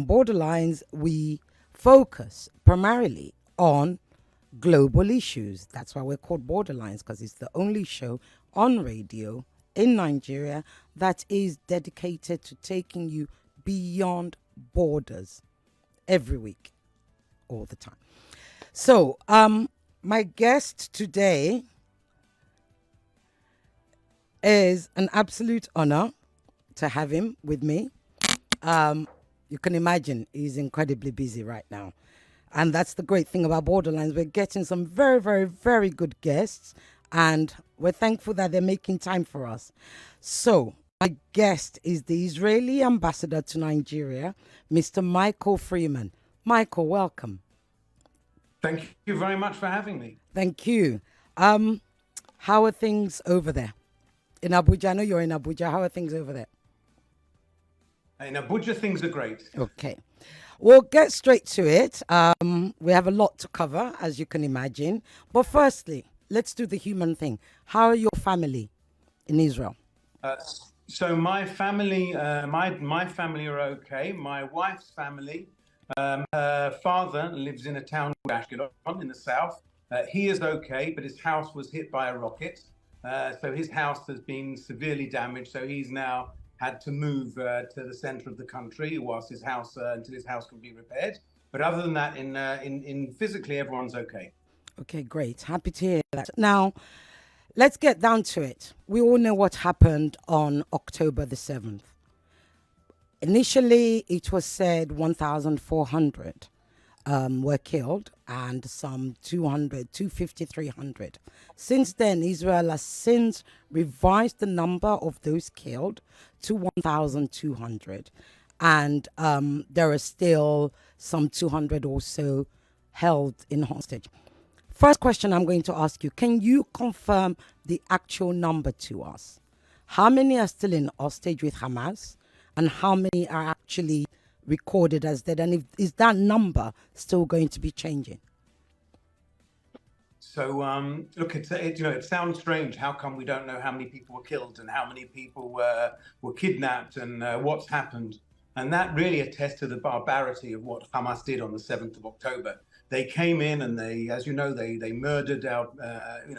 on Borderlines, we focus primarily on global issues. That's why we're called Borderlines, because it's the only show on radio in Nigeria that is dedicated to taking you beyond borders every week, all the time. So, my guest today is an absolute honor to have him with me. You can imagine he's incredibly busy right now. And that's the great thing about Borderlands. We're getting some very, very, very good guests, and we're thankful that they're making time for us. So, my guest is the Israeli ambassador to Nigeria, Mr. Michael Freeman. Michael, welcome. Thank you very much for having me. Thank you. How are things over there? In Abuja? I know you're in Abuja. How are things over there? In Abuja, things are great. Okay. We'll get straight to it. We have a lot to cover, as you can imagine. But firstly, let's do the human thing. How are your family in Israel? So my family, my family are okay. My wife's family, her father lives in a town called Ashkelon in the south. He is okay, but his house was hit by a rocket. So his house has been severely damaged. So he's now had to move to the center of the country whilst his house until his house can be repaired. But other than that, in physically, everyone's okay. Okay, great. Happy to hear that. Now, let's get down to it. We all know what happened on October the 7th. Initially, it was said 1,400 were killed and some 250, 300. Since then, Israel has since revised the number of those killed to 1,200. And there are still some 200 or so held in hostage. First question I'm going to ask you, can you confirm the actual number to us? How many are still in hostage with Hamas and how many are actually recorded as dead? And is that number still going to be changing? So look, it sounds strange. How come we don't know how many people were killed and how many people were kidnapped and what's happened? And that really attests to the barbarity of what Hamas did on the 7th of October. They came in and they, as you know, they murdered our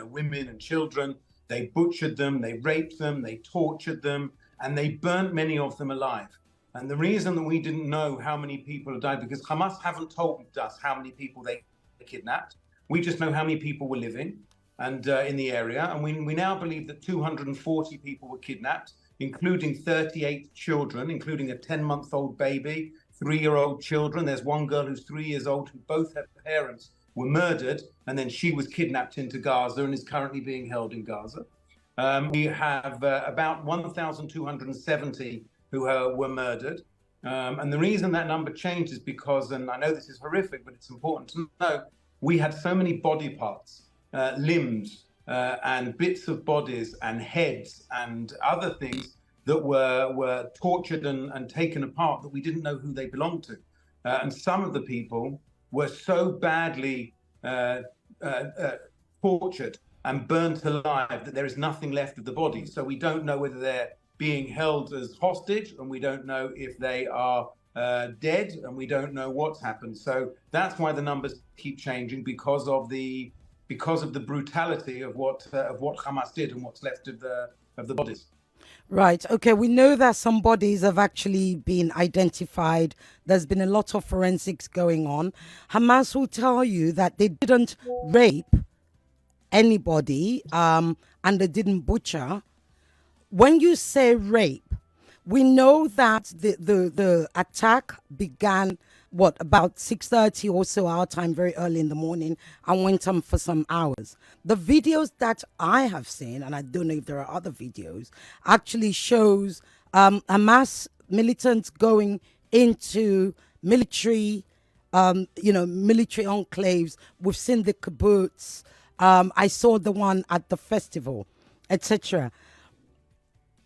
women and children. They butchered them, they raped them, they tortured them, and they burnt many of them alive. And the reason that we didn't know how many people have died, because Hamas haven't told us how many people they kidnapped. We just know how many people were living and in the area. And we now believe that 240 people were kidnapped, including 38 children, including a 10-month-old baby, 3-year-old children. There's one girl who's 3 years old who both her parents were murdered, and then she was kidnapped into Gaza and is currently being held in Gaza. We have about 1,270 who were murdered. And the reason that number changed is because, and I know this is horrific, but it's important to know, we had so many body parts, limbs, and bits of bodies and heads and other things that were tortured and taken apart that we didn't know who they belonged to. And some of the people were so badly tortured and burnt alive that there is nothing left of the body. So we don't know whether they're being held as hostage, and we don't know if they are dead, and we don't know what's happened. So that's why the numbers keep changing, because of the brutality of what Hamas did and what's left of the bodies. Right. Okay. We know that some bodies have actually been identified. There's been a lot of forensics going on. Hamas will tell you that they didn't rape anybody and they didn't butcher. When you say rape, we know that the attack began about 6:30 or so our time, very early in the morning, and went on for some hours. The videos that I have seen, and I don't know if there are other videos, actually shows Hamas militants going into military enclaves. We've seen the kibbutz. I saw the one at the festival, etc.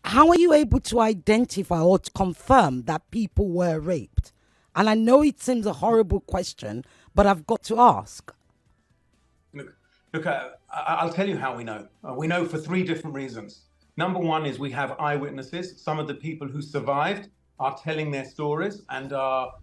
How are you able to identify or to confirm that people were raped? And I know it seems a horrible question, but I've got to ask. Look, I'll tell you how we know. We know for 3 different reasons. Number one is we have eyewitnesses. Some of the people who survived are telling their stories and are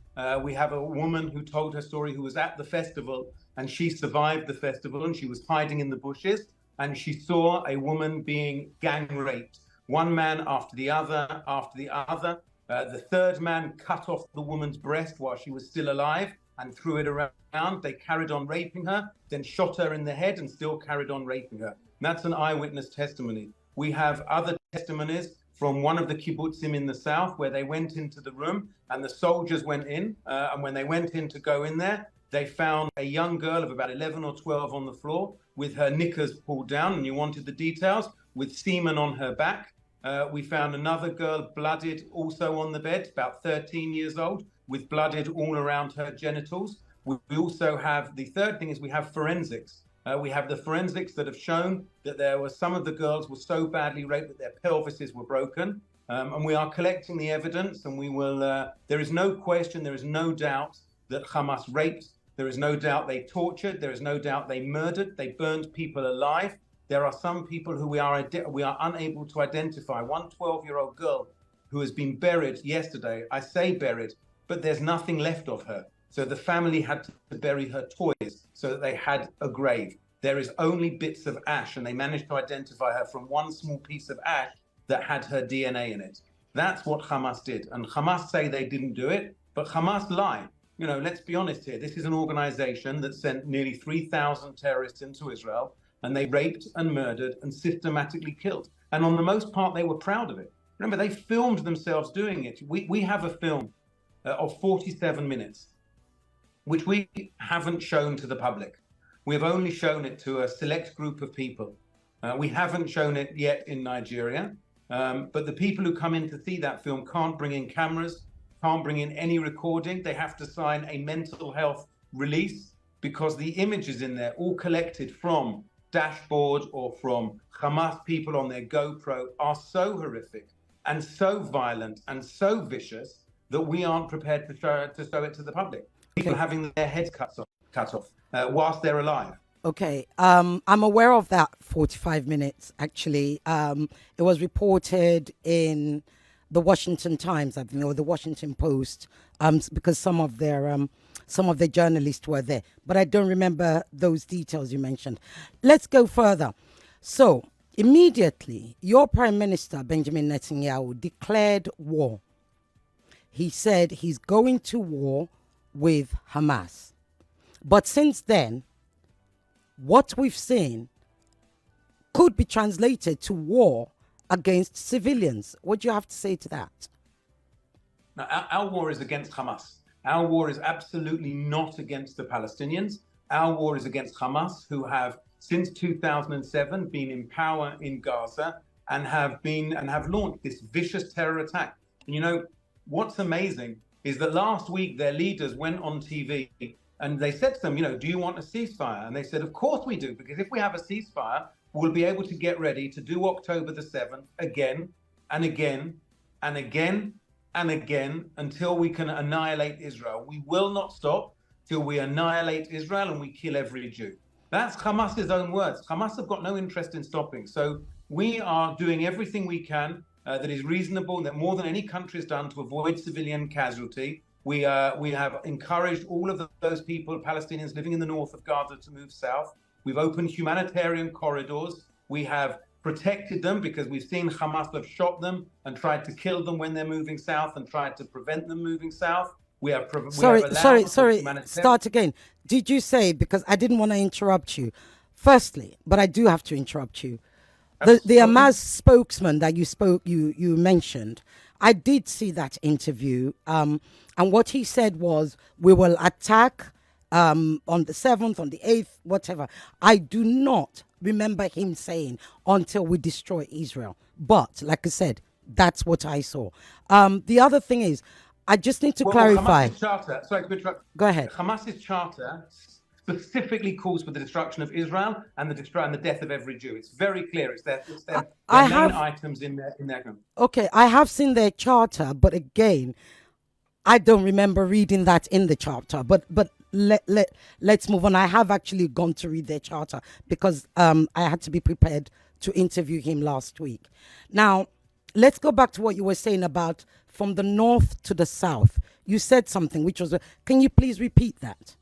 We have a woman who told her story who was at the festival, and she survived the festival, and she was hiding in the bushes, and she saw a woman being gang raped, one man after the other after the other. The third man cut off the woman's breast while she was still alive and threw it around. They carried on raping her, then shot her in the head and still carried on raping her. And that's an eyewitness testimony. We have other testimonies from one of the kibbutzim in the south where they went into the room and the soldiers went in. And when they went in to go in there, they found a young girl of about 11 or 12 on the floor with her knickers pulled down, and you wanted the details, with semen on her back. We found another girl blooded also on the bed, about 13 years old, with blooded all around her genitals. We also have, the third thing is we have forensics. We have the forensics that have shown that there were some of the girls were so badly raped that their pelvises were broken. And we are collecting the evidence, and we will, there is no question, there is no doubt that Hamas raped. There is no doubt they tortured. There is no doubt they murdered. They burned people alive. There are some people who we are unable to identify. One 12-year-old girl who has been buried yesterday. I say buried, but there's nothing left of her. So the family had to bury her toys so that they had a grave. There is only bits of ash, and they managed to identify her from one small piece of ash that had her DNA in it. That's what Hamas did. And Hamas say they didn't do it, but Hamas lie. You know, let's be honest here. This is an organization that sent nearly 3,000 terrorists into Israel, and they raped and murdered and systematically killed. And on the most part, they were proud of it. Remember, they filmed themselves doing it. We have a film of 47 minutes, which we haven't shown to the public. We've only shown it to a select group of people. We haven't shown it yet in Nigeria, but the people who come in to see that film can't bring in cameras, can't bring in any recording. They have to sign a mental health release because the images in there, all collected from dashboard or from Hamas people on their GoPro, are so horrific and so violent and so vicious that we aren't prepared to show it to the public. People having their heads cut off whilst they're alive. Okay, I'm aware of that 45 minutes, actually. It was reported in the Washington Times, I think, or the Washington Post, because some of their journalists were there. But I don't remember those details you mentioned. Let's go further. So, immediately, your Prime Minister, Benjamin Netanyahu, declared war. He said he's going to war with Hamas. But since then, what we've seen could be translated to war against civilians. What do you have to say to that? Now, our war is against Hamas. Our war is absolutely not against the Palestinians. Our war is against Hamas, who have, since 2007, been in power in Gaza and have launched this vicious terror attack. And you know, what's amazing is that last week their leaders went on TV and they said to them, you know, do you want a ceasefire? And they said, of course we do, because if we have a ceasefire, we'll be able to get ready to do October the 7th again and again and again and again until we can annihilate Israel. We will not stop till we annihilate Israel and we kill every Jew. That's Hamas's own words. Hamas have got no interest in stopping. So we are doing everything we can that is reasonable, that more than any country has done, to avoid civilian casualty. We have encouraged all of those people, Palestinians living in the north of Gaza, to move south. We've opened humanitarian corridors. We have protected them because we've seen Hamas have shot them and tried to kill them when they're moving south and tried to prevent them moving south. Sorry. Start again. Did you say, because I didn't want to interrupt you, firstly, but I do have to interrupt you. The Hamas spokesman that you mentioned, I did see that interview. And what he said was, we will attack on the 7th, on the 8th, whatever. I do not remember him saying until we destroy Israel. But like I said, that's what I saw. The other thing is, I just need to clarify. Hamas's charter, sorry to interrupt. Go ahead. Hamas's charter specifically calls for the destruction of Israel and the death of every Jew. It's very clear. It's their main items in their. Okay, I have seen their charter, but again, I don't remember reading that in the charter. But let's move on. I have actually gone to read their charter because I had to be prepared to interview him last week. Now, let's go back to what you were saying about from the north to the south. you said something which was, can you please repeat that?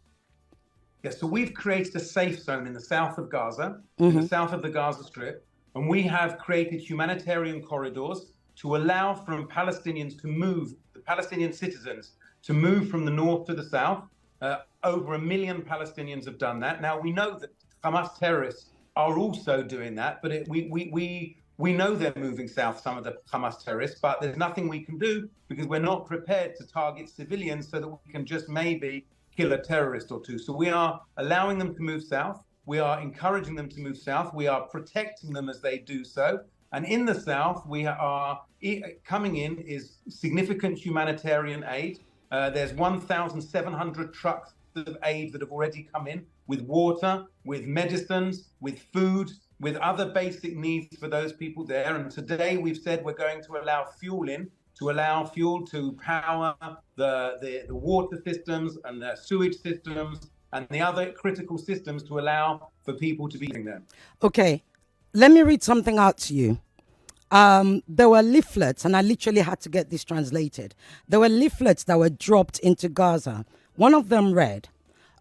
Yeah, so we've created a safe zone in the south of Gaza, in the south of the Gaza Strip, and we have created humanitarian corridors to allow from Palestinians to move, the Palestinian citizens, to move from the north to the south. Over 1 million Palestinians have done that. Now, we know that Hamas terrorists are also doing that, but we know they're moving south, some of the Hamas terrorists, but there's nothing we can do because we're not prepared to target civilians so that we can just maybe kill a terrorist or two. So we are allowing them to move south. We are encouraging them to move south. We are protecting them as they do so. And in the south, we are coming in is significant humanitarian aid. There's 1,700 trucks of aid that have already come in with water, with medicines, with food, with other basic needs for those people there. And today we've said we're going to allow fuel in, to allow fuel to power the water systems and the sewage systems and the other critical systems to allow for people to be living there. Okay, let me read something out to you. There were leaflets, and I literally had to get this translated. There were leaflets that were dropped into Gaza. One of them read,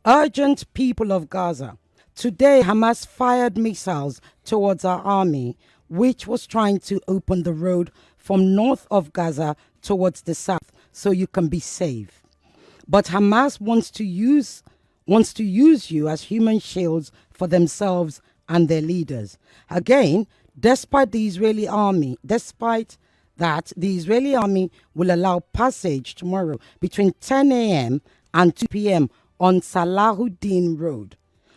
"Urgent people of Gaza. Today, Hamas fired missiles towards our army, which was trying to open the road from north of Gaza towards the south so you can be safe. But Hamas wants to use you as human shields for themselves and their leaders." Again, despite that, the Israeli army will allow passage tomorrow between 10 a.m. and 2 p.m. on Salahuddin Road.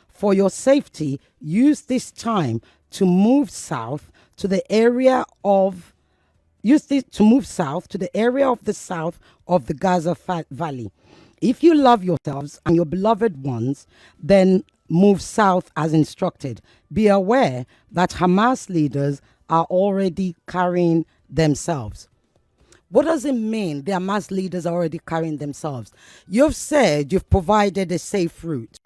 For your safety, use this time to move south to the area of the south of the Gaza Valley. If you love yourselves and your beloved ones, then move south as instructed. Be aware that Hamas leaders are already carrying themselves. What does it mean the Hamas leaders are already carrying themselves? You've said you've provided a safe route.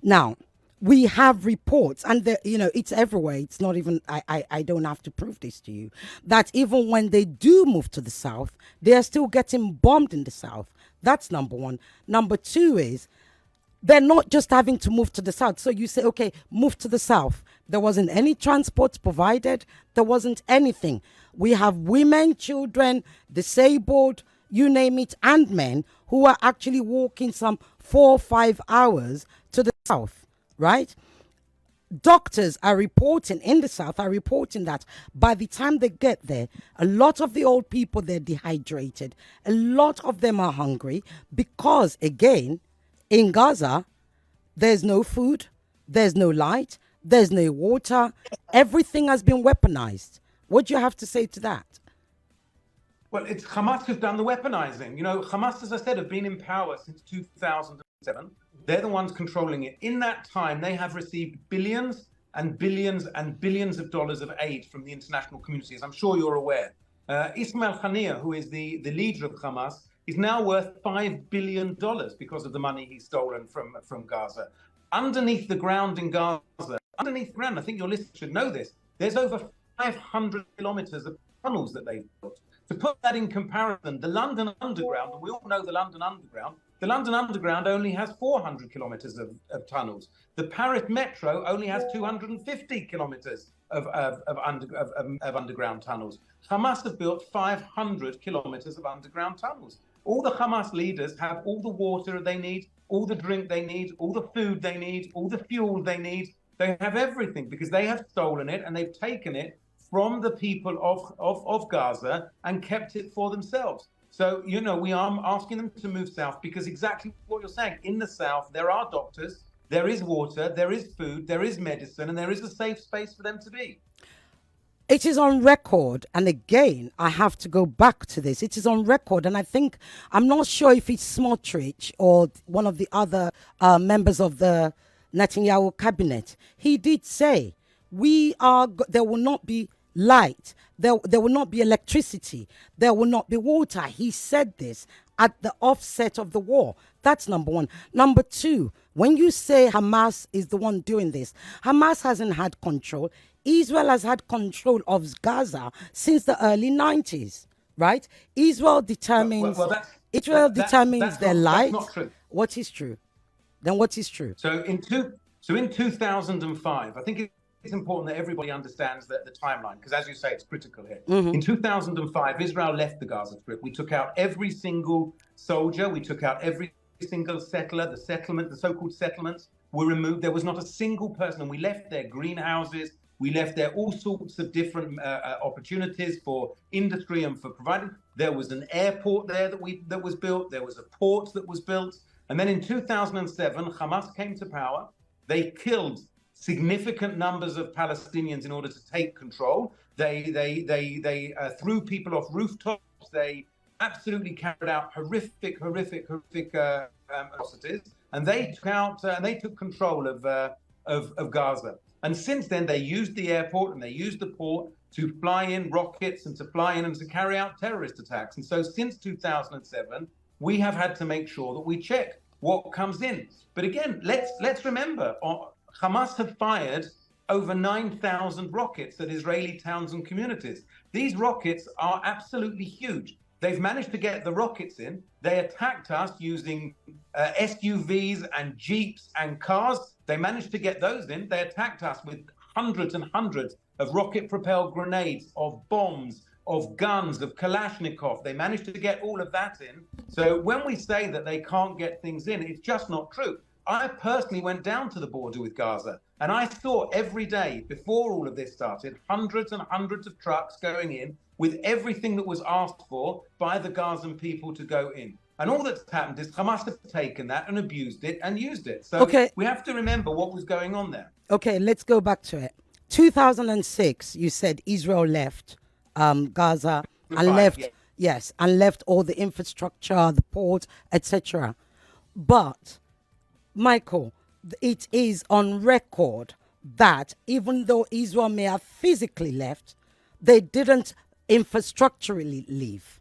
Now, we have reports, and it's everywhere. It's not even, I don't have to prove this to you, that even when they do move to the south, they are still getting bombed in the south. That's number one. Number two is, they're not just having to move to the south. So you say, okay, move to the south. There wasn't any transport provided. There wasn't anything. We have women, children, disabled, you name it, and men who are actually walking some 4 or 5 hours to the south, right? Doctors are reporting in the south that by the time they get there, a lot of the old people, they're dehydrated. A lot of them are hungry because, again, in Gaza, there's no food, there's no light, there's no water. Everything has been weaponized. What do you have to say to that? Well, it's Hamas who've done the weaponizing. Hamas, as I said, have been in power since 2007. They're the ones controlling it. In that time, they have received billions and billions and billions of dollars of aid from the international community, as I'm sure you're aware. Ismail Haniyeh, who is the leader of Hamas, is now worth $5 billion because of the money he's stolen from Gaza. Underneath the ground in Gaza, I think your listeners should know this, there's over 500 kilometers of tunnels that they've built. To put that in comparison, the London Underground, and we all know the London Underground underground only has 400 kilometers of tunnels. The Paris Metro only has 250 kilometers of underground tunnels. Hamas have built 500 kilometers of underground tunnels. All the Hamas leaders have all the water they need, all the drink they need, all the food they need, all the fuel they need. They have everything because they have stolen it and they've taken it from the people of Gaza and kept it for themselves. So, we are asking them to move south because exactly what you're saying, in the south, there are doctors, there is water, there is food, there is medicine, and there is a safe space for them to be. It is on record, and again, I have to go back to this. It is on record, and I'm not sure if it's Smotrich or one of the other members of the Netanyahu cabinet. He did say, there will not be light, there will not be electricity, there will not be water. He said this at the offset of the war. That's number one. Number two, when you say Hamas is the one doing this, Hamas hasn't had control. Israel has had control of Gaza since the early 90s, right? Israel determines Israel determines their that's light. not true. What is true? Then what is true? So in 2005, I think it's important that everybody understands the timeline, because as you say, it's critical here. In 2005, Israel left the Gaza Strip. We took out every single soldier. We took out every single settler. The so-called settlements were removed. There was not a single person, and we left their greenhouses. We left there all sorts of different opportunities for industry and for providing. There was an airport there that was built. There was a port that was built. And then in 2007, Hamas came to power. They killed significant numbers of Palestinians in order to take control. They threw people off rooftops. They absolutely carried out horrific atrocities, and they took control of Gaza. And since then, they used the airport and they used the port to fly in rockets and to fly in and to carry out terrorist attacks. And so since 2007, we have had to make sure that we check what comes in. But again, let's remember, Hamas have fired over 9,000 rockets at Israeli towns and communities. These rockets are absolutely huge. They've managed to get the rockets in. They attacked us using SUVs and jeeps and cars. They managed to get those in. They attacked us with hundreds and hundreds of rocket-propelled grenades, of bombs, of guns, of Kalashnikov. They managed to get all of that in. So when we say that they can't get things in, it's just not true. I personally went down to the border with Gaza, and I saw every day before all of this started, hundreds and hundreds of trucks going in with everything that was asked for by the Gazan people to go in. And all that's happened is Hamas have taken that and abused it and used it. So we have to remember what was going on there. Okay, let's go back to it. 2006, you said Israel left Gaza and left, yes, and left all the infrastructure, the port, etc. But, Michael, it is on record that even though Israel may have physically left, they didn't infrastructurally leave.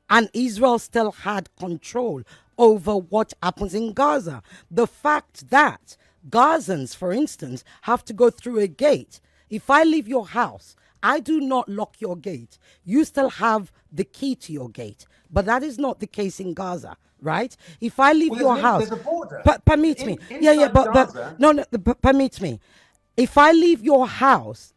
And Israel still had control over what happens in Gaza. The fact that Gazans, for instance, have to go through a gate. If I leave your house, I do not lock your gate. You still have the key to your gate. But that is not the case in Gaza, right? If I leave your house... There's a border. Permit me. Permit me. If I leave your house,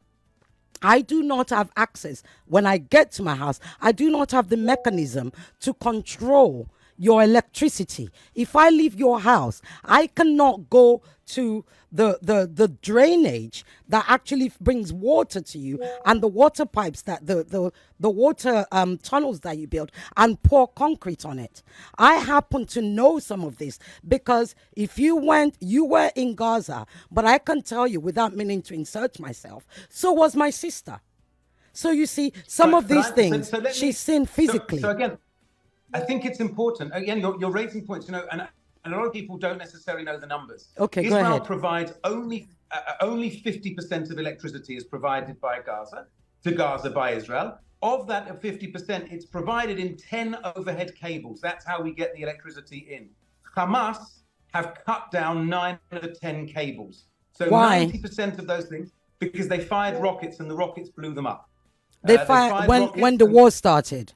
I do not have access. When I get to my house, I do not have the mechanism to control your electricity. If I leave your house, I cannot go to the drainage that actually brings water to you and the water pipes that the water tunnels that you build and pour concrete on it. I happen to know some of this because if you were in Gaza, but I can tell you without meaning to insert myself, so was my sister. So you see, some of these things she's seen physically. So again, I think it's important. Again, you're raising points, and a lot of people don't necessarily know the numbers. Okay, Israel go ahead. provides only 50% of electricity is provided by Gaza by Israel. Of that 50%, it's provided in 10 overhead cables. That's how we get the electricity in. Hamas have cut down 9 of the 10 cables. So why? 90% of those things, because they fired rockets and the rockets blew them up. They fired when the war started.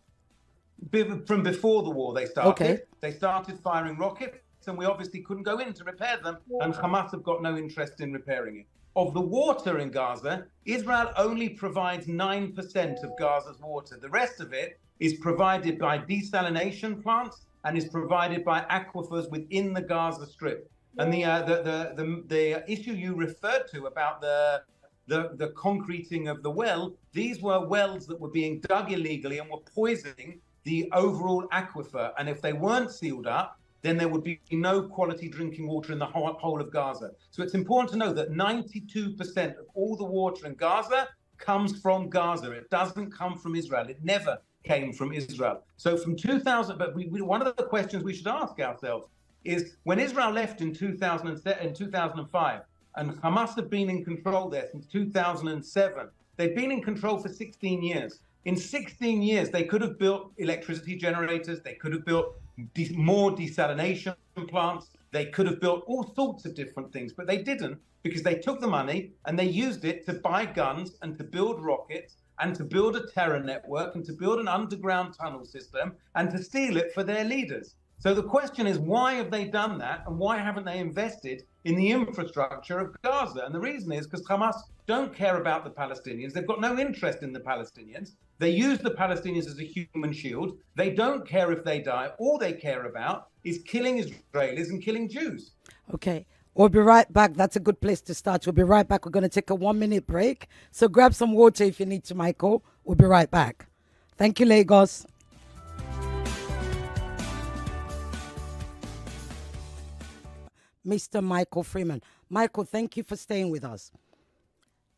From before the war, they started. Okay. They started firing rockets, and we obviously couldn't go in to repair them, and Hamas have got no interest in repairing it. Of the water in Gaza, Israel only provides 9% of Gaza's water. The rest of it is provided by desalination plants and is provided by aquifers within the Gaza Strip. And the issue you referred to about the concreting of the well, these were wells that were being dug illegally and were poisoning the overall aquifer. And if they weren't sealed up, then there would be no quality drinking water in the whole of Gaza. So it's important to know that 92% of all the water in Gaza comes from Gaza. It doesn't come from Israel. It never came from Israel. So from 2000, but one of the questions we should ask ourselves is, when Israel left in 2005, and Hamas have been in control there since 2007, they've been in control for 16 years. In 16 years, they could have built electricity generators. They could have built more desalination plants. They could have built all sorts of different things, but they didn't, because they took the money and they used it to buy guns and to build rockets and to build a terror network and to build an underground tunnel system and to steal it for their leaders. So the question is, why have they done that, and why haven't they invested in the infrastructure of Gaza? And the reason is because Hamas don't care about the Palestinians. They've got no interest in the Palestinians. They use the Palestinians as a human shield. They don't care if they die. All they care about is killing Israelis and killing Jews. Okay. We'll be right back. That's a good place to start. We'll be right back. We're going to take a 1-minute break. So grab some water if you need to, Michael. We'll be right back. Thank you, Lagos. Mr. Michael Freeman. Michael, thank you for staying with us.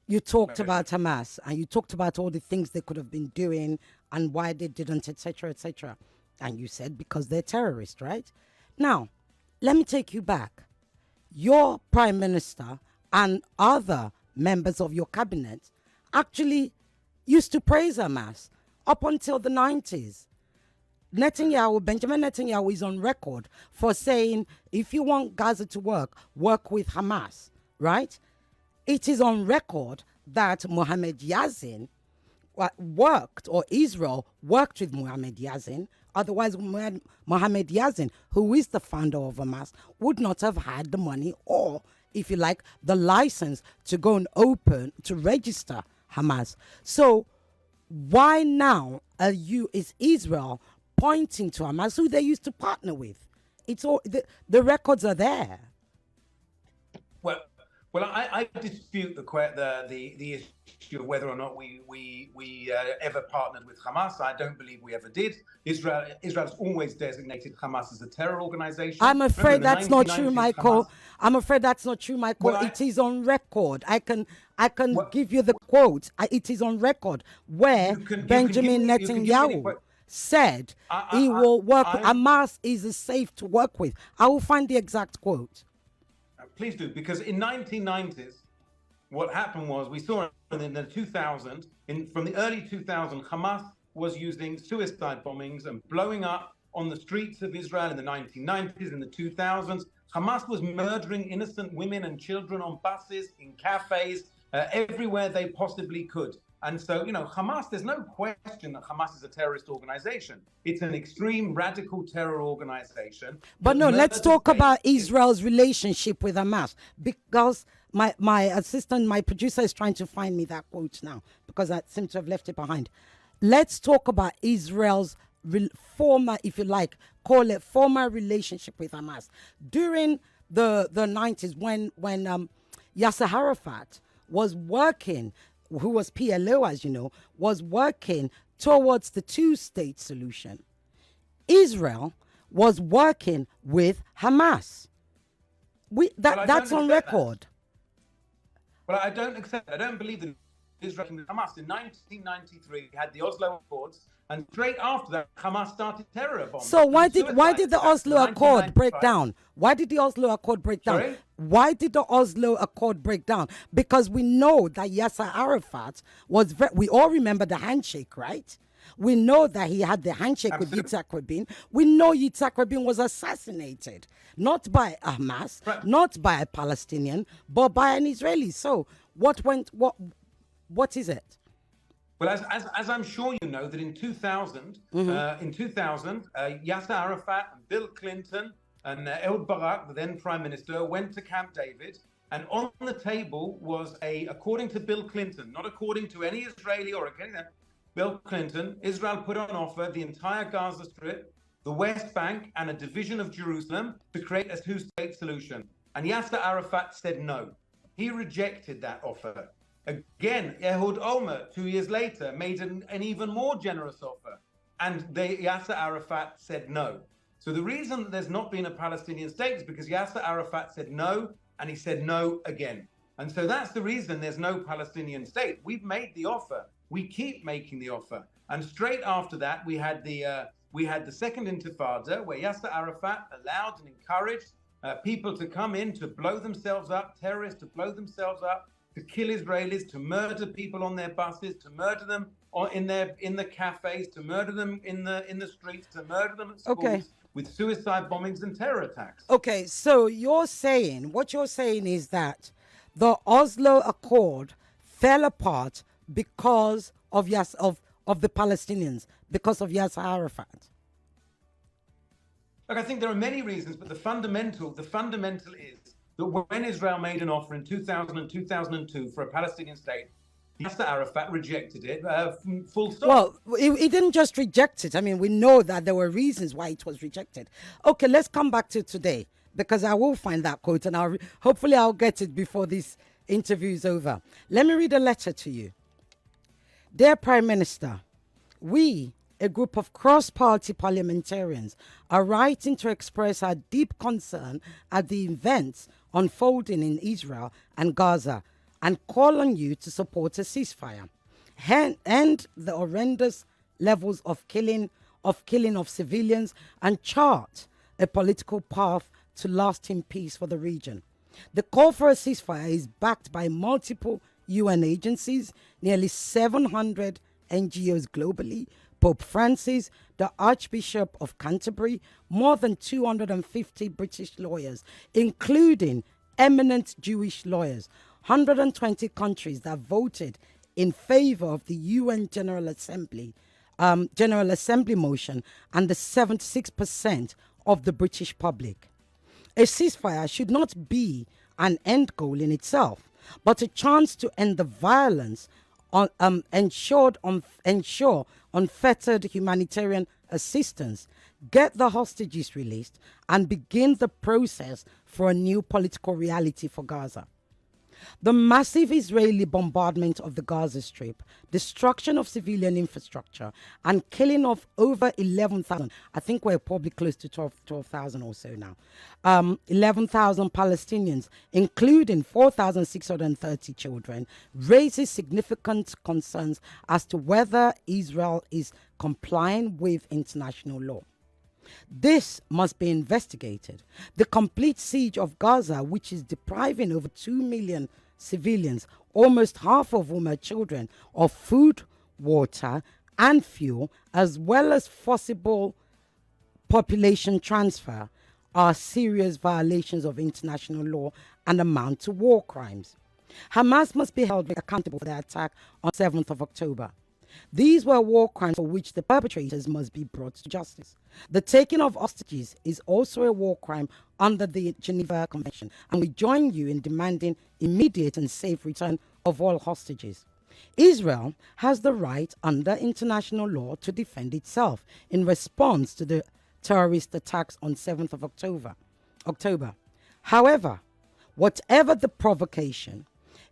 You talked about Hamas and you talked about all the things they could have been doing and why they didn't, etc., etc. And you said because they're terrorists, right? Now, let me take you back. Your prime minister and other members of your cabinet actually used to praise Hamas up until the 90s. Benjamin Netanyahu is on record for saying, if you want Gaza to work with Hamas, right? It is on record that Mohammed Yazin worked, or Israel worked with Mohammed Yazin. Otherwise, Mohammed Yazin, who is the founder of Hamas, would not have had the money or, if you like, the license to go and register Hamas. So why now is Israel pointing to Hamas, who they used to partner with? It's all the records are there. Well, I dispute the issue of whether or not we ever partnered with Hamas. I don't believe we ever did. Israel has always designated Hamas as a terror organization. I'm afraid that's not true, Michael. I'm afraid that's not true, Michael. Well, it is on record. I can give you the quote. It is on record where Benjamin Netanyahu said he will work. Hamas is safe to work with. I will find the exact quote. Please do, because in 1990s, what happened was we saw in the 2000s, from the early 2000s, Hamas was using suicide bombings and blowing up on the streets of Israel in the 1990s, in the 2000s. Hamas was murdering innocent women and children on buses, in cafes, everywhere they possibly could. And so, Hamas, there's no question that Hamas is a terrorist organization. It's an extreme radical terror organization. But no, let's talk about Israel's relationship with Hamas, because my producer is trying to find me that quote now, because I seem to have left it behind. Let's talk about Israel's former, if you like, call it former relationship with Hamas. During the 90s, when Yasser Arafat was working, who was PLO, as you know, was working towards the two-state solution. Israel was working with Hamas. That's on record. Well, I don't accept that. I don't believe that Israel with Hamas. In 1993, we had the Oslo Accords, and straight after that, Hamas started terror bombs. So why did the Oslo Accord break down? Why did the Oslo Accord break down? Sorry? Why did the Oslo Accord break down? Because we know that Yasser Arafat was we all remember the handshake, right? We know that he had the handshake with Yitzhak Rabin. We know Yitzhak Rabin was assassinated, not by Hamas, not by a Palestinian, but by an Israeli. So what is it? Well, as I'm sure you know, that in 2000, Yasser Arafat and Bill Clinton and Ehud Barak, the then Prime Minister, went to Camp David, and on the table was according to Bill Clinton, not according to any Israeli or anything, Bill Clinton, Israel put on offer the entire Gaza Strip, the West Bank, and a division of Jerusalem to create a two-state solution. And Yasser Arafat said no. He rejected that offer. Again, Ehud Olmert, 2 years later, made an even more generous offer. And Yasser Arafat said no. So the reason that there's not been a Palestinian state is because Yasser Arafat said no, and he said no again. And so that's the reason there's no Palestinian state. We've made the offer. We keep making the offer. And straight after that, we had the second intifada, where Yasser Arafat allowed and encouraged people to come in to blow themselves up, terrorists to blow themselves up, to kill Israelis, to murder people on their buses, to murder them in the cafes, to murder them in the streets, to murder them at schools with suicide bombings and terror attacks. Okay, so what you're saying is that the Oslo Accord fell apart because of of the Palestinians because of Yasser Arafat? Look, I think there are many reasons, but the fundamental is that when Israel made an offer in 2000 and 2002 for a Palestinian state, Yasser Arafat rejected it, full stop. Well, he didn't just reject it. I mean, we know that there were reasons why it was rejected. Okay, let's come back to today, because I will find that quote, and hopefully I'll get it before this interview is over. Let me read a letter to you. Dear Prime Minister, we, a group of cross-party parliamentarians, are writing to express our deep concern at the events unfolding in Israel and Gaza, and call on you to support a ceasefire, end the horrendous levels of killing of civilians, and chart a political path to lasting peace for the region. The call for a ceasefire is backed by multiple UN agencies, nearly 700 NGOs globally, Pope Francis, the Archbishop of Canterbury, more than 250 British lawyers, including eminent Jewish lawyers, 120 countries that voted in favor of the UN General Assembly motion, and the 76% of the British public. A ceasefire should not be an end goal in itself, but a chance to end the violence, ensure unfettered humanitarian assistance, get the hostages released, and begin the process for a new political reality for Gaza. The massive Israeli bombardment of the Gaza Strip, destruction of civilian infrastructure, and killing of over 11,000, I think we're probably close to 12,000 or so now, 11,000 Palestinians, including 4,630 children, raises significant concerns as to whether Israel is complying with international law. This must be investigated. The complete siege of Gaza, which is depriving over 2 million civilians, almost half of whom are children, of food, water, and fuel, as well as forcible population transfer, are serious violations of international law and amount to war crimes. Hamas must be held accountable for the attack on 7th of October. These were war crimes for which the perpetrators must be brought to justice. The taking of hostages is also a war crime under the Geneva Convention, and we join you in demanding immediate and safe return of all hostages. Israel has the right under international law to defend itself in response to the terrorist attacks on 7th of October. However, whatever the provocation,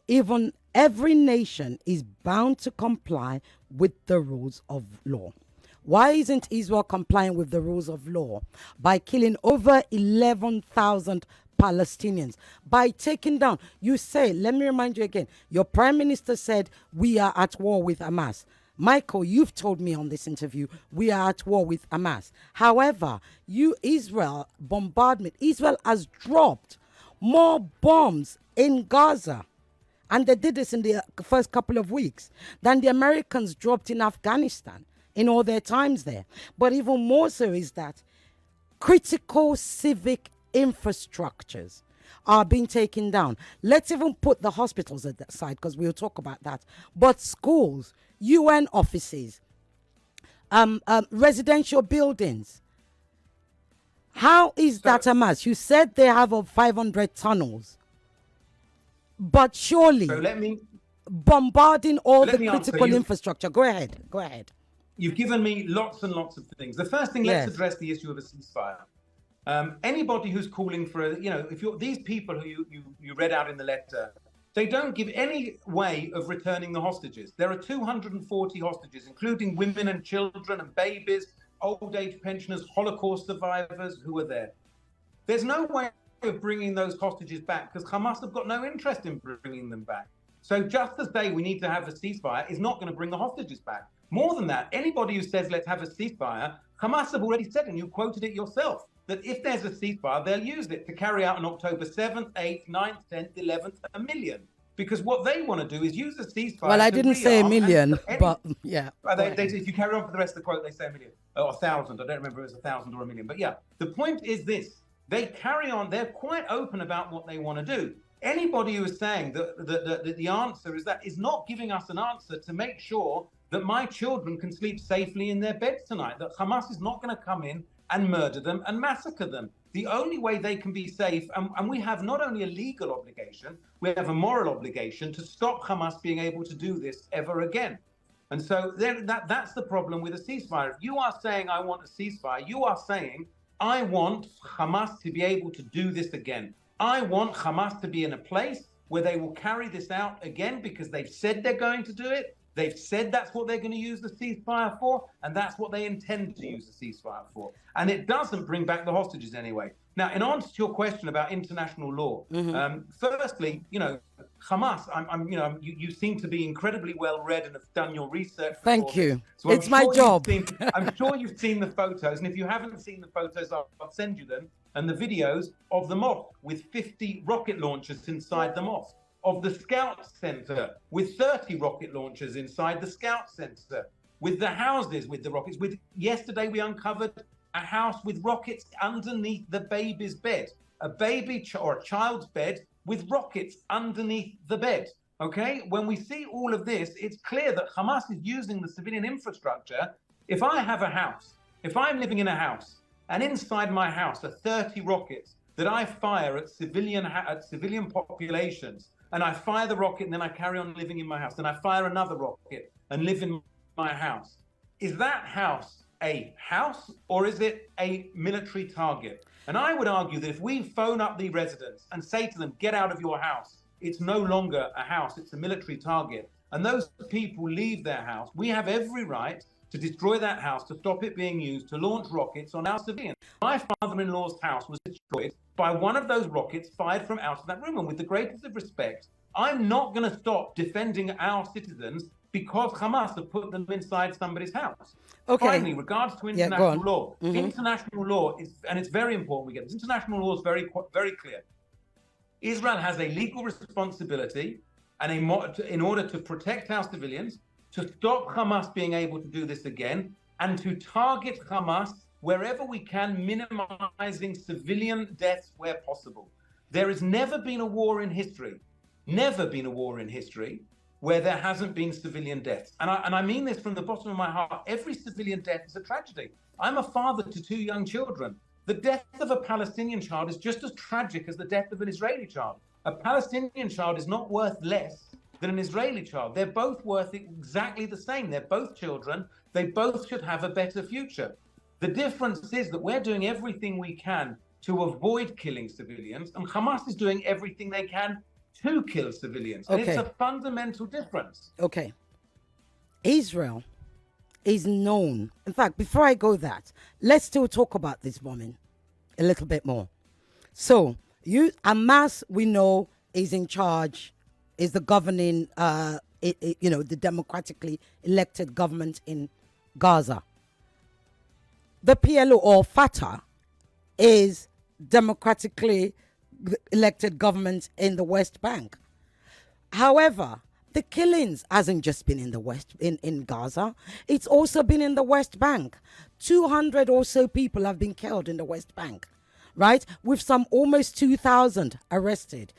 even every nation is bound to comply with the rules of law. Why isn't Israel complying with the rules of law? By killing over 11,000 Palestinians, by taking down, you say, let me remind you again, your prime minister said we are at war with Hamas. Michael, you've told me on this interview, we are at war with Hamas. However, Israel has dropped more bombs in Gaza, and they did this in the first couple of weeks, than the Americans dropped in Afghanistan in all their times there. But even more so is that critical civic infrastructures are being taken down. Let's even put the hospitals at that side, because we'll talk about that. But schools, UN offices, residential buildings. How is that Hamas? You said they have 500 tunnels. But surely, bombarding all the critical infrastructure. Go ahead. You've given me lots and lots of things. The first thing, let's address the issue of a ceasefire. Anybody who's calling for these people who you read out in the letter, they don't give any way of returning the hostages. There are 240 hostages, including women and children and babies, old age pensioners, Holocaust survivors who are there. There's no way of bringing those hostages back because Hamas have got no interest in bringing them back. So just to say we need to have a ceasefire is not going to bring the hostages back. More than that, anybody who says let's have a ceasefire, Hamas have already said, and you quoted it yourself, that if there's a ceasefire, they'll use it to carry out on October 7th, 8th, 9th, 10th, 11th, a million. Because what they want to do is use a ceasefire. Well, I didn't say a million, but yeah. If you carry on for the rest of the quote, they say a million. Or 1,000. I don't remember if it was 1,000 or a million. But yeah, the point is this. They carry on. They're quite open about what they want to do. Anybody who is saying that the answer is that is not giving us an answer to make sure that my children can sleep safely in their beds tonight, that Hamas is not going to come in and murder them and massacre them. The only way they can be safe, and we have not only a legal obligation, we have a moral obligation to stop Hamas being able to do this ever again. And so that's the problem with a ceasefire. If you are saying, I want a ceasefire, you are saying, I want Hamas to be able to do this again. I want Hamas to be in a place where they will carry this out again because they've said they're going to do it. They've said that's what they're going to use the ceasefire for, and that's what they intend to use the ceasefire for. And it doesn't bring back the hostages anyway. Now, in answer to your question about international law, firstly, Hamas, you seem to be incredibly well read and have done your research. Thank you. So it's my job. I'm sure you've seen the photos, and if you haven't seen the photos, I'll send you them, and the videos of the mosque with 50 rocket launchers inside the mosque, of the Scout Center with 30 rocket launchers inside the Scout Center, with the houses with the rockets. Yesterday we uncovered a house with rockets underneath the baby's bed, a baby or a child's bed with rockets underneath the bed. Okay, when we see all of this, it's clear that Hamas is using the civilian infrastructure. If I have a house, if I'm living in a house, and inside my house are 30 rockets that I fire at civilian populations, and I fire the rocket and then I carry on living in my house, then I fire another rocket and live in my house, is that house a house or is it a military target? And I would argue that if we phone up the residents and say to them, get out of your house, it's no longer a house, it's a military target, and those people leave their house, we have every right to destroy that house, to stop it being used to launch rockets on our civilians. My father-in-law's house was destroyed by one of those rockets fired from out of that room. And with the greatest of respect, I'm not going to stop defending our citizens because Hamas have put them inside somebody's house. Okay. Finally, regards to international law, international law is, and it's very important we get this, international law is very clear. Israel has a legal responsibility and in order to protect our civilians, to stop Hamas being able to do this again, and to target Hamas wherever we can, minimizing civilian deaths where possible. There has never been a war in history, where there hasn't been civilian deaths. And I mean this from the bottom of my heart. Every civilian death is a tragedy. I'm a father to 2 young children. The death of a Palestinian child is just as tragic as the death of an Israeli child. A Palestinian child is not worth less than an Israeli child. They're both worth exactly the same. They're both children. They both should have a better future. The difference is that we're doing everything we can to avoid killing civilians, and Hamas is doing everything they can to kill civilians. And it's a fundamental difference. Okay. Israel is known. In fact, before I go that, let's still talk about this bombing a little bit more. So, Hamas, we know, is in charge, is the governing, the democratically elected government in Gaza. The PLO or Fatah is democratically elected government in the West Bank. However, the killings hasn't just been in the West, in Gaza. It's also been in the West Bank. 200 or so people have been killed in the West Bank, right? With some almost 2,000 arrested.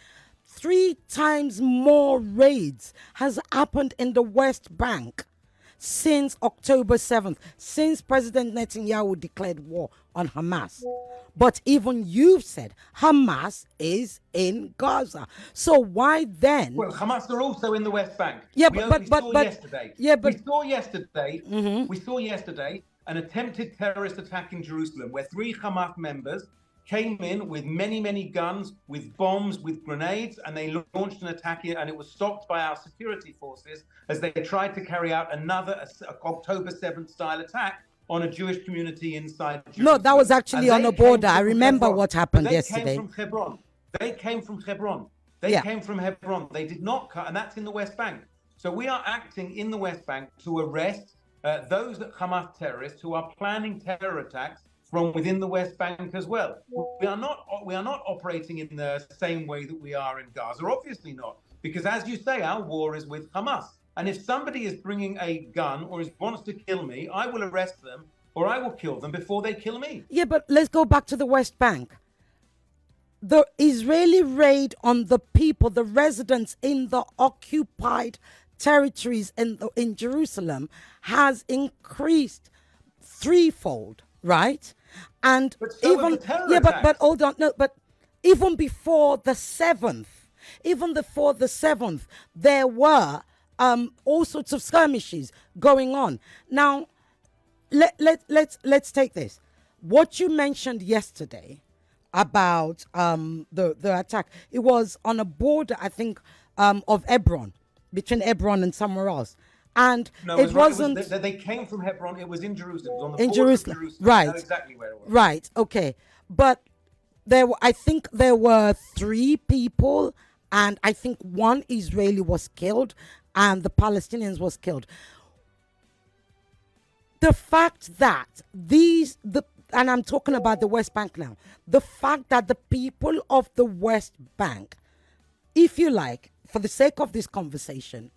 3 times more raids has happened in the West Bank since October 7th, since President Netanyahu declared war on Hamas. But even you've said Hamas is in Gaza. So why then? Well, Hamas are also in the West Bank. Yeah, we saw yesterday an attempted terrorist attack in Jerusalem where 3 Hamas members came in with many guns, with bombs, with grenades, and they launched an attack, and it was stopped by our security forces as they tried to carry out another October 7th style attack on a Jewish community inside Jerusalem. No, that was actually on the border. I remember what happened yesterday. They came from Hebron. They did not cut, and that's in the West Bank. So we are acting in the West Bank to arrest those Hamas terrorists who are planning terror attacks from within the West Bank as well. We are not operating in the same way that we are in Gaza, obviously not, because as you say, our war is with Hamas. And if somebody is bringing a gun or wants to kill me, I will arrest them or I will kill them before they kill me. Yeah, but let's go back to the West Bank. The Israeli raid on the people, the residents in the occupied territories in Jerusalem has increased threefold, right? And But so have even the terror yeah, but attacks. hold on, no, but even before the seventh, there were all sorts of skirmishes going on. Now, let's take this. What you mentioned yesterday about the attack, it was on a border, I think, of Hebron, between Hebron and somewhere else. And No, it it was right. It was wasn't they came from Hebron. It was in Jerusalem. It was on the in border of Jerusalem. Jerusalem. I know Right. exactly where it was. Right. Okay. But I think there were three people, and I think one Israeli was killed, and the Palestinians was killed. The fact that and I'm talking about the West Bank now, the fact that the people of the West Bank, if you like, for the sake of this conversation,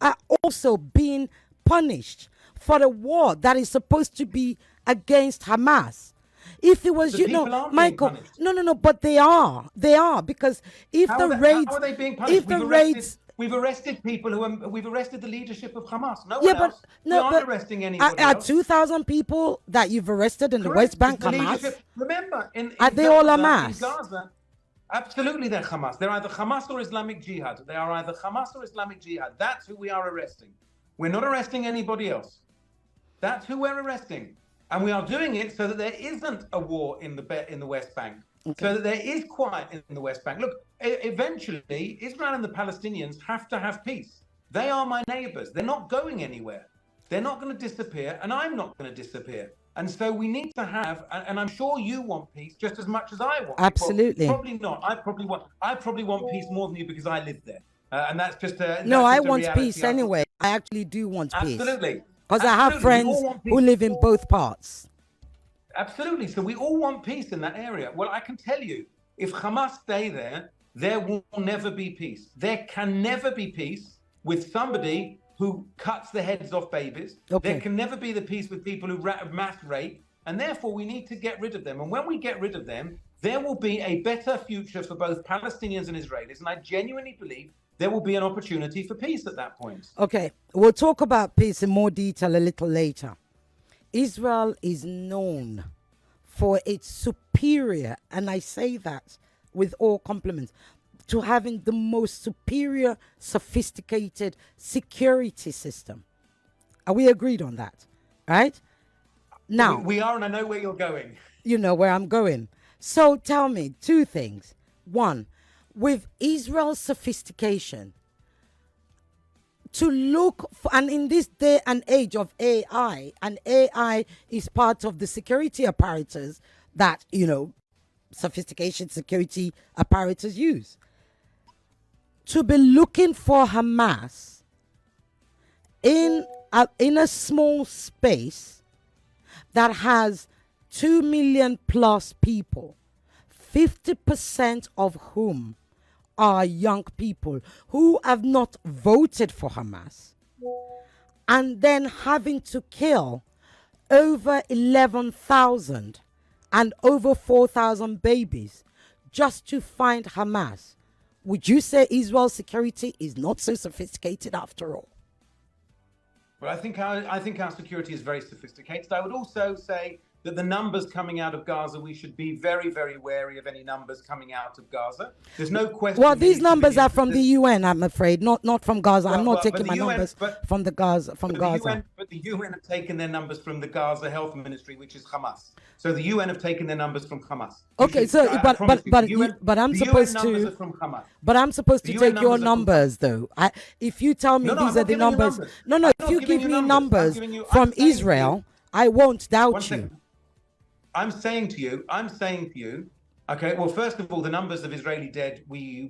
are also being punished for the war that is supposed to be against Hamas. If it was, The people aren't being Michael, punished. no, but they are, because if How the are raids, how are they being punished? if the raids, We've arrested people we've arrested the leadership of Hamas. No yeah, one but else. We no, aren't but arresting anybody are else. 2,000 people that you've arrested in the Correct. West Bank The Hamas? leadership. Remember, in Are they all Hamas? In Gaza, absolutely they're Hamas. They're either Hamas or Islamic Jihad. They are either Hamas or Islamic Jihad. That's who we are arresting. We're not arresting anybody else. That's who we're arresting. And we are doing it so that there isn't a war in the West Bank. Okay. So that there is quiet in the West Bank. Look, eventually, Israel and the Palestinians have to have peace. They are my neighbors. They're not going anywhere. They're not going to disappear, and I'm not going to disappear. And so we need to have, and I'm sure you want peace just as much as I want. Absolutely. Well, probably not. I probably want peace more than you because I live there, and that's just a. No, I want peace anyway. I actually do want peace. Absolutely. Because I have friends who live in both parts. Absolutely. So we all want peace in that area. Well, I can tell you, if Hamas stay there, there will never be peace. There can never be peace with somebody who cuts the heads off babies. Okay. There can never be the peace with people who mass rape. And therefore, we need to get rid of them. And when we get rid of them, there will be a better future for both Palestinians and Israelis. And I genuinely believe there will be an opportunity for peace at that point. Okay, we'll talk about peace in more detail a little later. Israel is known for its superior, and I say that with all compliments, to having the most superior, sophisticated security system. Are we agreed on that? Right? Now, we are, and I know where you're going. You know where I'm going. So tell me two things. One, with Israel's sophistication, to look for, and in this day and age of AI, and AI is part of the security apparatus that, sophistication security apparatus use. To be looking for Hamas in a small space that has 2 million plus people, 50% of whom are young people who have not voted for Hamas, and then having to kill over 11,000 and over 4,000 babies just to find Hamas. Would you say Israel's security is not so sophisticated after all? Well, I think our security is very sophisticated. I would also say that the numbers coming out of Gaza, we should be very, very wary of any numbers coming out of Gaza. There's no question. Well, these numbers are from the UN, I'm afraid, not from Gaza. I'm not taking my numbers from the Gaza. But the UN have taken their numbers from the Gaza Health Ministry, which is Hamas. So the UN have taken their numbers from Hamas. Okay, but I'm supposed to. But I'm supposed to take your numbers, though. If you tell me these are the numbers, if you give me numbers from Israel, I won't doubt you. I'm saying to you, okay, well, first of all, the numbers of Israeli dead, we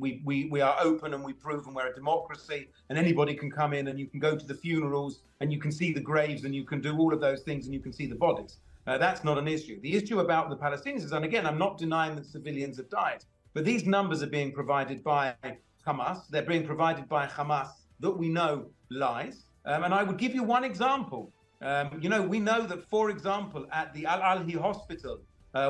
are open and we prove, and we're a democracy, and anybody can come in and you can go to the funerals and you can see the graves and you can do all of those things and you can see the bodies. That's not an issue. The issue about the Palestinians is, and again, I'm not denying that civilians have died, but these numbers are being provided by Hamas. They're being provided by Hamas that we know lies. And I would give you one example. We know that, for example, at the Al-Alhi hospital,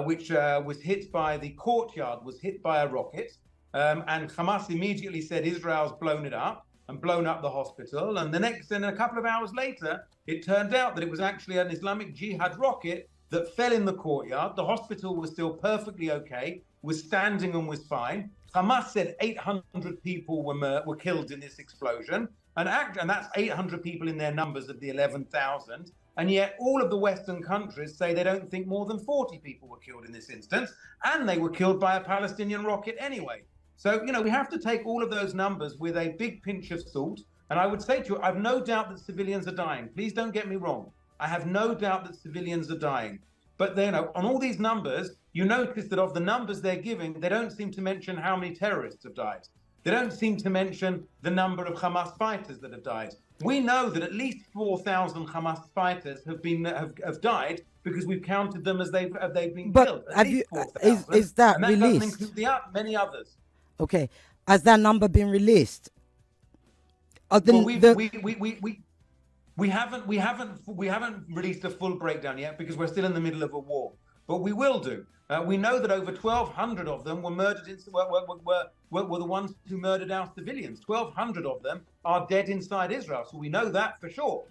which was hit by the courtyard, was hit by a rocket, and Hamas immediately said Israel's blown it up. and blown up the hospital. And then a couple of hours later, it turned out that it was actually an Islamic Jihad rocket that fell in the courtyard. The hospital was still perfectly okay, was standing and was fine. Hamas said 800 people were killed in this explosion, and that's 800 people in their numbers of the 11,000. And yet all of the Western countries say they don't think more than 40 people were killed in this instance, and they were killed by a Palestinian rocket anyway. So, we have to take all of those numbers with a big pinch of salt. And I would say to you, I've no doubt that civilians are dying. Please don't get me wrong. I have no doubt that civilians are dying. But then, on all these numbers, you notice that of the numbers they're giving, they don't seem to mention how many terrorists have died. They don't seem to mention the number of Hamas fighters that have died. We know that at least 4,000 Hamas fighters have died because we've counted them as they've been killed. But is that and that released? doesn't include many others. Okay, has that number been released? Well, we haven't released a full breakdown yet because we're still in the middle of a war, but we will do. We know that over 1,200 of them were murdered. Were the ones who murdered our civilians. 1,200 of them are dead inside Israel, so we know that for sure.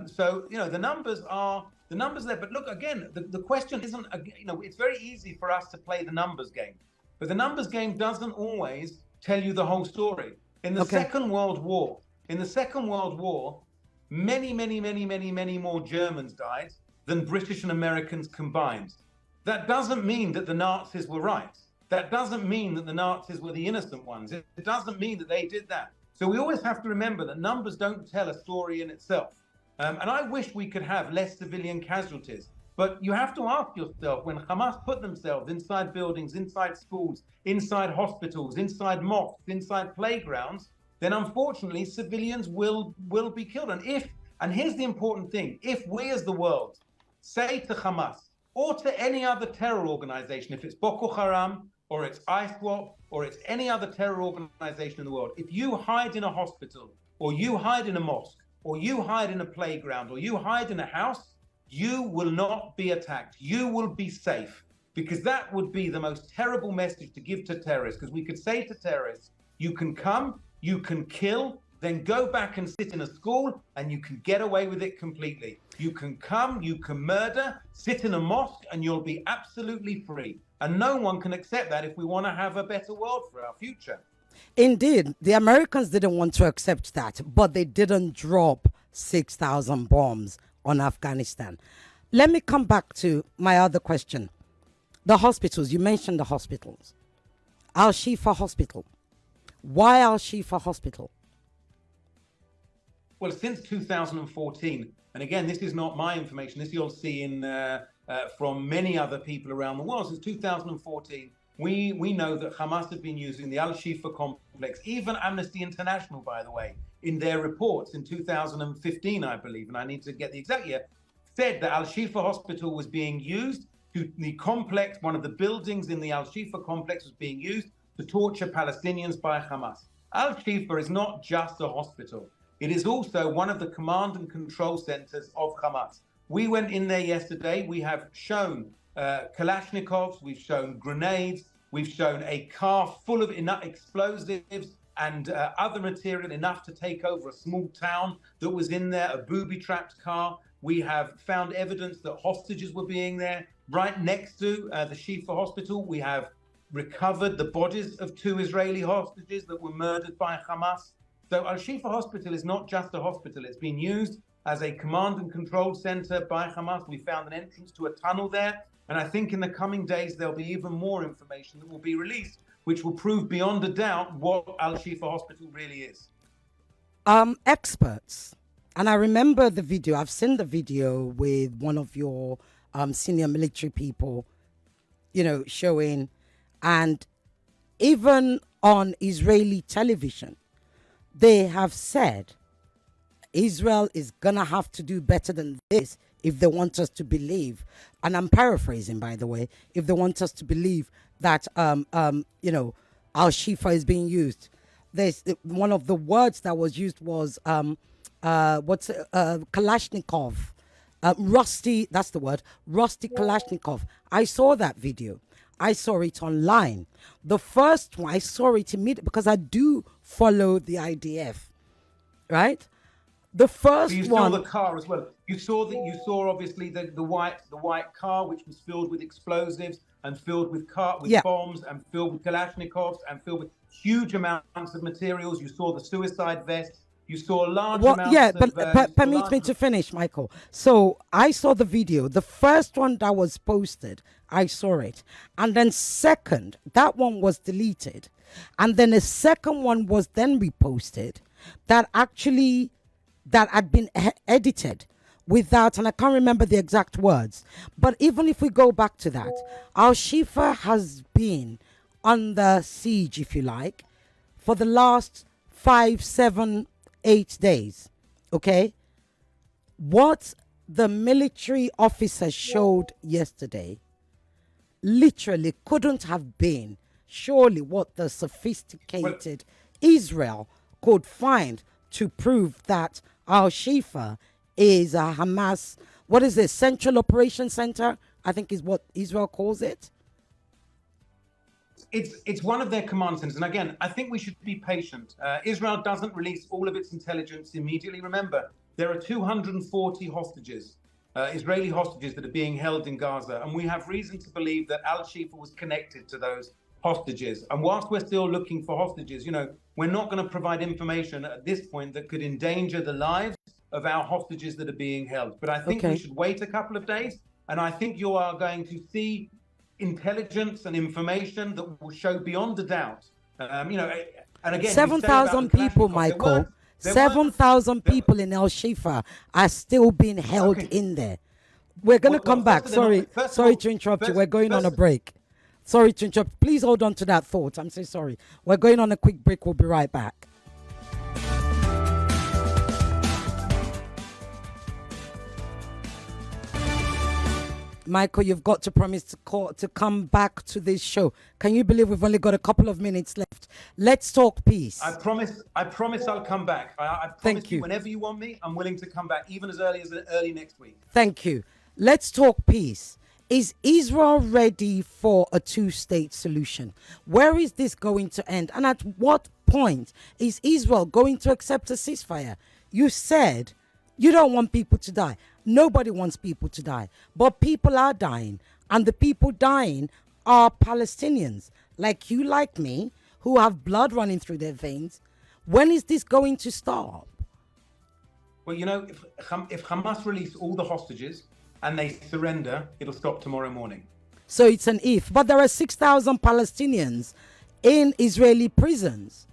So the numbers are there. But look, again, the question isn't. It's very easy for us to play the numbers game, but the numbers game doesn't always tell you the whole story. In the Second World War, many more Germans died than British and Americans combined. That doesn't mean that the Nazis were right. That doesn't mean that the Nazis were the innocent ones. It doesn't mean that they did that. So we always have to remember that numbers don't tell a story in itself. And I wish we could have less civilian casualties. But you have to ask yourself, when Hamas put themselves inside buildings, inside schools, inside hospitals, inside mosques, inside playgrounds, then unfortunately civilians will be killed. And here's the important thing, if we as the world say to Hamas or to any other terror organization, if it's Boko Haram or it's ISWAP or it's any other terror organization in the world, if you hide in a hospital or you hide in a mosque or you hide in a playground or you hide in a house, you will not be attacked. You will be safe, because that would be the most terrible message to give to terrorists, because we could say to terrorists, you can come, you can kill, then go back and sit in a school and you can get away with it completely. You can come, you can murder, sit in a mosque, and you'll be absolutely free. And no one can accept that if we want to have a better world for our future. Indeed, the Americans didn't want to accept that, but they didn't drop 6,000 bombs on Afghanistan. Let me come back to my other question. The hospitals, you mentioned the hospitals. Al-Shifa Hospital. Why Al-Shifa Hospital? Well, since 2014, and again, this is not my information, this you'll see from many other people around the world. Since 2014, we know that Hamas have been using the Al-Shifa complex, even Amnesty International, by the way, in their reports in 2015, I believe, and I need to get the exact year, said that Al-Shifa Hospital was being used the complex, one of the buildings in the Al-Shifa complex was being used to torture Palestinians by Hamas. Al-Shifa is not just a hospital. It is also one of the command and control centers of Hamas. We went in there yesterday. We have shown Kalashnikovs, we've shown grenades, we've shown a car full of enough explosives and other material enough to take over a small town that was in there, a booby-trapped car. We have found evidence that hostages were being there. Right next to the Shifa hospital, we have recovered the bodies of 2 Israeli hostages that were murdered by Hamas. So Al-Shifa hospital is not just a hospital. It's been used as a command and control center by Hamas. We found an entrance to a tunnel there. And I think in the coming days, there'll be even more information that will be released, which will prove beyond a doubt what Al-Shifa hospital really is. Experts, and I remember the video, I've seen the video with one of your senior military people, showing, and even on Israeli television, they have said Israel is gonna have to do better than this if they want us to believe, and I'm paraphrasing, by the way, if they want us to believe that Al-Shifa is being used. There's one of the words that was used was Kalashnikov, rusty. That's the word, rusty Kalashnikov. I saw that video. I saw it online. The first one, I saw it immediately because I do follow the IDF. right? The So first you saw the one, car as well. You saw obviously the white car, which was filled with explosives and filled with yeah. bombs and filled with Kalashnikovs and filled with huge amounts of materials. You saw the suicide vests. You saw large Well, yeah, amounts but of you saw permit large. me to finish, Michael. So I saw the video. The first one that was posted, I saw it. And then second, that one was deleted. And then a second one was then reposted that actually that had been edited without, and I can't remember the exact words. But even if we go back to that, Al Shifa has been under siege, if you like, for the last 5, 7, 8 days. Okay? What the military officer showed yesterday literally couldn't have been surely what the sophisticated Israel could find to prove that Al Shifa is a Hamas, what is it, Central Operation Center, I think is what Israel calls it. It's one of their command centers, and again, I think we should be patient. Israel doesn't release all of its intelligence immediately. Remember, there are 240 hostages, Israeli hostages that are being held in Gaza, and we have reason to believe that Al Shifa was connected to those hostages. And whilst we're still looking for hostages, we're not going to provide information at this point that could endanger the lives of our hostages that are being held. But I think we should wait a couple of days, and I think you are going to see intelligence and information that will show beyond a doubt. And again, 7,000 people, Michael. 7,000 people in El Shifa are still being held in there. We're going to come back. Sorry to interrupt you. We're going on a break. Sorry to interrupt. Please hold on to that thought. I'm so sorry. We're going on a quick break. We'll be right back. Michael, you've got to promise to come back to this show. Can you believe we've only got a couple of minutes left? Let's talk peace. I promise I'll come back. I promise you whenever you want me, I'm willing to come back, even as early next week. Thank you. Let's talk peace. Is Israel ready for a two-state solution? Where is this going to end? And at what point is Israel going to accept a ceasefire? You said you don't want people to die. Nobody wants people to die. But people are dying. And the people dying are Palestinians, like you, like me, who have blood running through their veins. When is this going to stop? Well, if Hamas release all the hostages and they surrender, it'll stop tomorrow morning. So it's an if. But there are 6,000 Palestinians in Israeli prisons.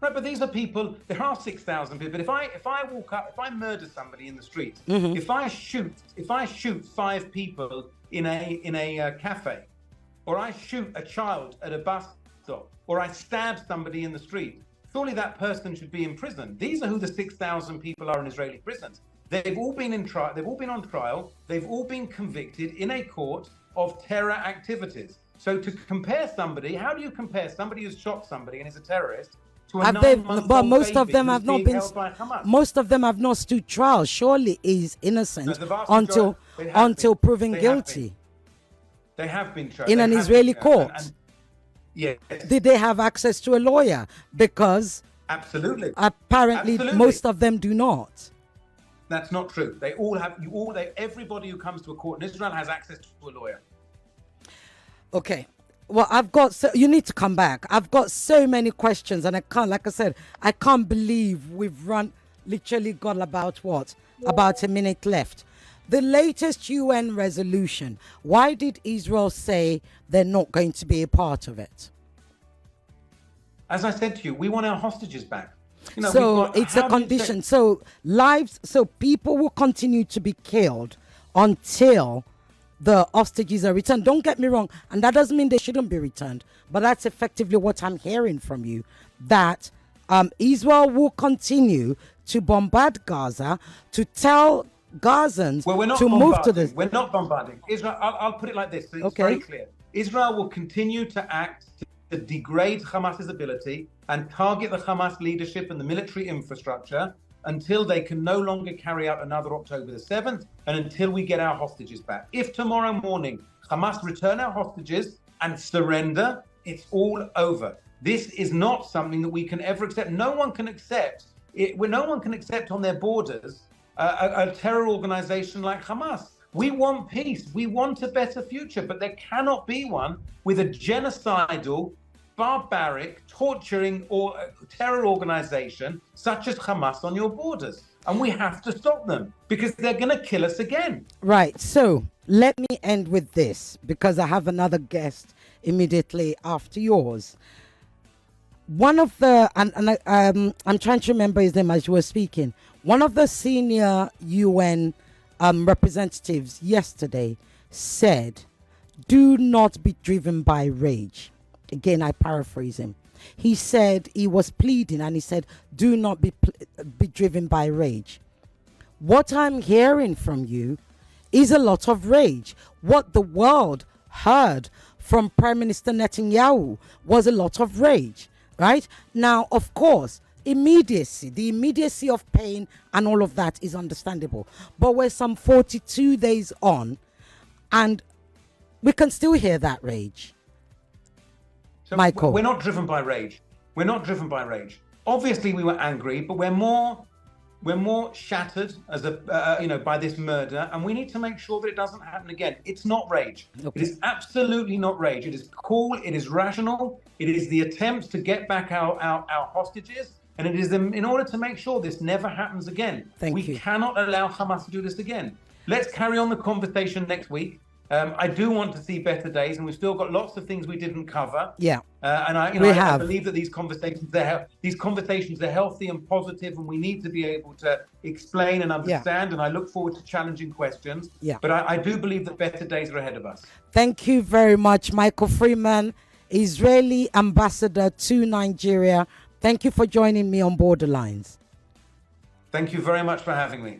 Right, but these are people. There are 6,000 people. But if I walk up, if I murder somebody in the street, if I shoot 5 people in a cafe, or I shoot a child at a bus stop, or I stab somebody in the street, surely that person should be in prison. These are who the 6,000 people are in Israeli prisons. They've all been in trial. They've all been on trial. They've all been convicted in a court of terror activities. So to compare somebody, how do you compare somebody who's shot somebody and is a terrorist? But most of them have not been. Most of them have not stood trial. Surely is innocent until proven guilty. They have been tried in an Israeli court. Yes. Did they have access to a lawyer? Because absolutely, apparently most of them do not. That's not true. They all have. Everybody who comes to a court in Israel has access to a lawyer. Okay. Well, you need to come back. I've got so many questions, and like I said, I can't believe we've literally got about a minute left. The latest UN resolution, why did Israel say they're not going to be a part of it? As I said to you, we want our hostages back. So it's a condition. So people will continue to be killed until the hostages are returned. Don't get me wrong, and that doesn't mean they shouldn't be returned, but that's effectively what I'm hearing from you, that Israel will continue to bombard Gaza, to tell Gazans to move to this. We're not bombarding. Israel, I'll put it like this, so it's very clear. Israel will continue to act to degrade Hamas's ability and target the Hamas leadership and the military infrastructure until they can no longer carry out another October the 7th and until we get our hostages back. If tomorrow morning Hamas return our hostages and surrender, it's all over. This is not something that we can ever accept. No one can accept where no one can accept on their borders a terror organization like Hamas. We want peace. We want a better future, but there cannot be one with a genocidal, barbaric, torturing or terror organization such as Hamas on your borders. And we have to stop them because they're going to kill us again. Right. So let me end with this because I have another guest immediately after yours. One of the, I'm trying to remember his name as you were speaking. One of the senior UN representatives yesterday said, do not be driven by rage. Again, I paraphrase him. He said he was pleading and he said, do not be driven by rage. What I'm hearing from you is a lot of rage. What the world heard from Prime Minister Netanyahu was a lot of rage, right? Now, of course, the immediacy of pain and all of that is understandable. But we're some 42 days on and we can still hear that rage. So Michael. We're not driven by rage. We're not driven by rage. Obviously, we were angry, but we're more shattered as by this murder, and we need to make sure that it doesn't happen again. It's not rage. Okay. It is absolutely not rage. It is cool. It is rational. It is the attempt to get back our hostages, and it is in order to make sure this never happens again. Thank you. We cannot allow Hamas to do this again. Let's carry on the conversation next week. I do want to see better days, and we've still got lots of things we didn't cover. Yeah, and I believe that these conversations are healthy and positive, and we need to be able to explain and understand. And I look forward to challenging questions. Yeah. But I do believe that better days are ahead of us. Thank you very much, Michael Freeman, Israeli ambassador to Nigeria. Thank you for joining me on Borderlines. Thank you very much for having me.